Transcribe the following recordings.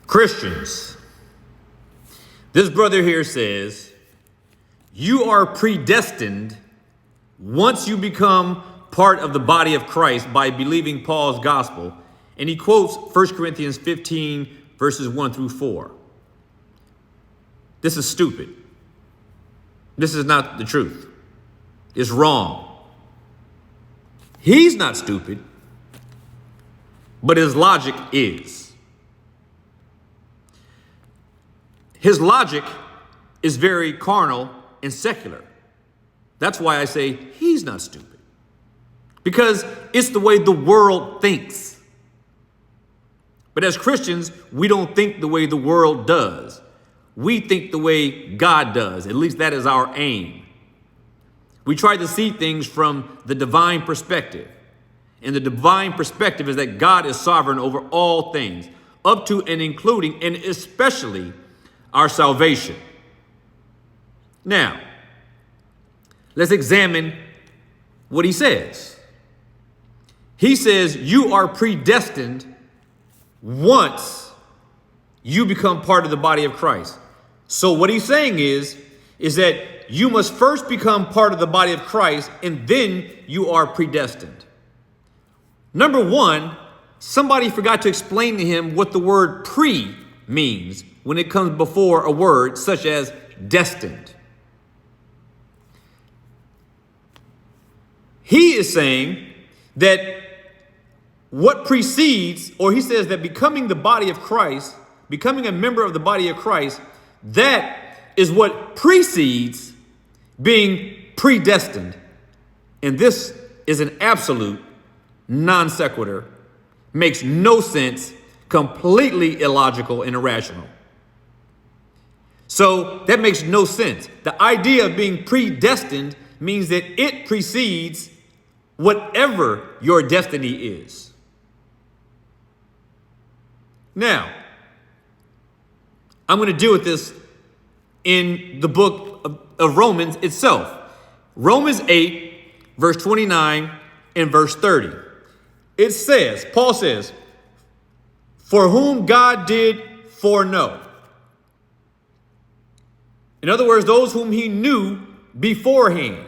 Christians, this brother here says, you are predestined once you become part of the body of Christ by believing Paul's gospel. And he quotes 1 Corinthians 15, verses 1 through 4. This is stupid. This is not the truth. It's wrong. He's not stupid, but his logic is. His logic is very carnal and secular. That's why I say he's not stupid, because it's the way the world thinks. But as Christians, we don't think the way the world does. We think the way God does. At least that is our aim. We try to see things from the divine perspective. And the divine perspective is that God is sovereign over all things, up to and including and especially our salvation. Now, let's examine what he says. He says you are predestined once you become part of the body of Christ. So what he's saying is that you must first become part of the body of Christ, and then you are predestined. Number one, somebody forgot to explain to him what the word pre means when it comes before a word such as destined. He is saying that what precedes, or he says that becoming the body of Christ, becoming a member of the body of Christ, that is what precedes being predestined. And this is an absolute non sequitur, makes no sense, completely illogical and irrational. So that makes no sense. The idea of being predestined means that it precedes whatever your destiny is. Now, I'm going to deal with this in the book of Romans itself. Romans 8, verse 29 and verse 30. It says, Paul says, for whom God did foreknow. In other words, those whom he knew beforehand.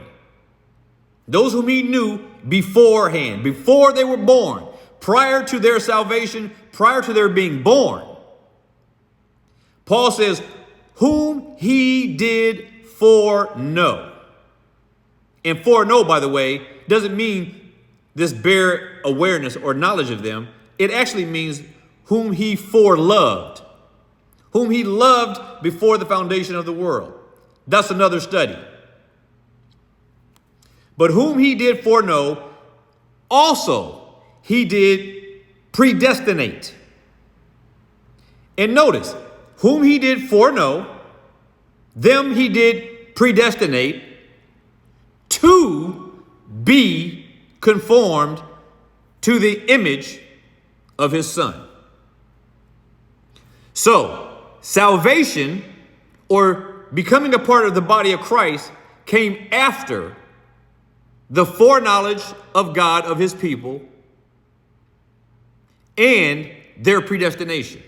Those whom he knew beforehand, before they were born, prior to their salvation, prior to their being born. Paul says, whom he did foreknow. And foreknow, by the way, doesn't mean this bare awareness or knowledge of them. It actually means whom he foreloved, whom he loved before the foundation of the world. That's another study. But whom he did foreknow, also he did predestinate. And notice, whom he did foreknow, them he did predestinate to be conformed to the image of his son. So, salvation, or becoming a part of the body of Christ, came after the foreknowledge of God of his people and their predestination.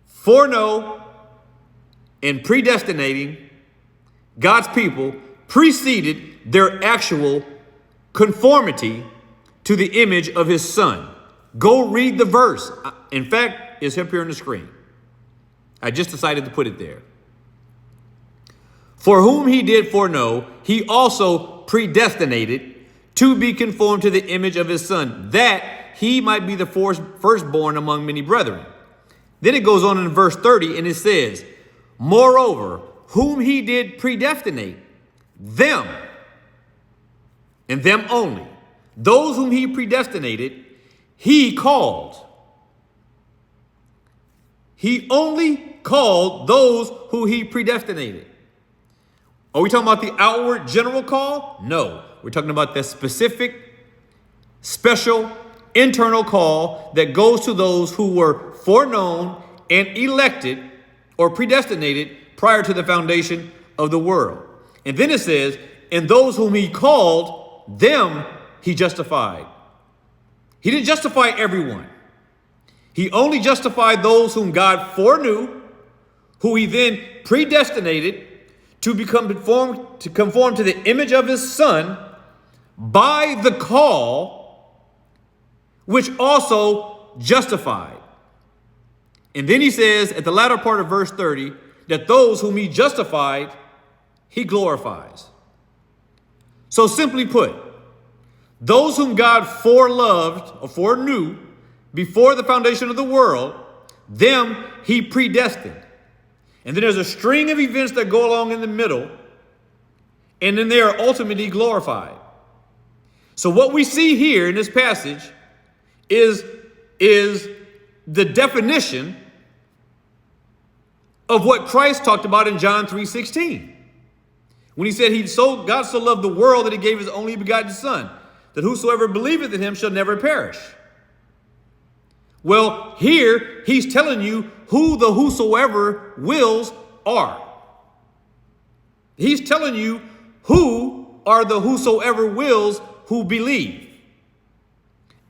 Foreknow and predestinating God's people preceded their actual conformity to the image of his son. Go read the verse. In fact, it's up here on the screen. I just decided to put it there. For whom he did foreknow, he also predestinated to be conformed to the image of his son, that he might be the firstborn among many brethren. Then it goes on in verse 30 and it says, moreover, whom he did predestinate, them, and them only, those whom he predestinated, he called. He only called those who he predestinated. Are we talking about the outward general call? No, we're talking about the specific, special, internal call that goes to those who were foreknown and elected or predestinated prior to the foundation of the world. And then it says, and those whom he called, them he justified. He didn't justify everyone. He only justified those whom God foreknew, who he then predestinated to conform to the image of his Son by the call, which also justified. And then he says at the latter part of verse 30 that those whom he justified, he glorifies. So simply put, those whom God foreloved or foreknew before the foundation of the world, them he predestined. And then there's a string of events that go along in the middle, and then they are ultimately glorified. So what we see here in this passage is the definition of what Christ talked about in John 3:16. When he said God so loved the world that he gave his only begotten Son, that whosoever believeth in him shall never perish. Well, here he's telling you who the whosoever wills are. He's telling you who are the whosoever wills who believe.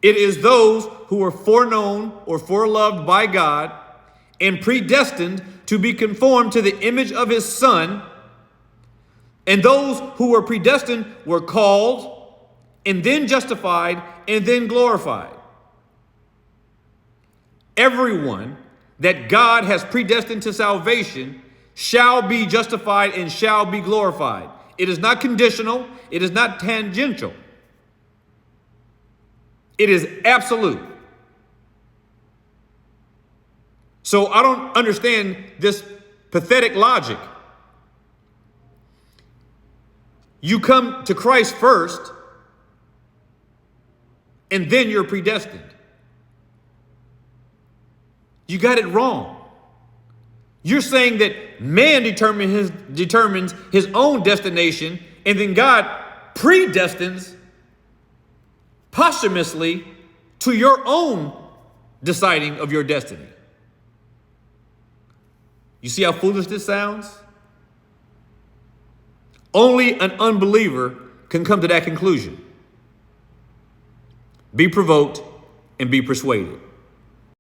It is those who are foreknown or foreloved by God and predestined to be conformed to the image of his Son. And those who were predestined were called and then justified and then glorified. Everyone that God has predestined to salvation shall be justified and shall be glorified. It is not conditional. It is not tangential. It is absolute. So I don't understand this pathetic logic. You come to Christ first, and then you're predestined. You got it wrong. You're saying that man determines his own destination, and then God predestines posthumously to your own deciding of your destiny. You see how foolish this sounds? Only an unbeliever can come to that conclusion. Be provoked and be persuaded.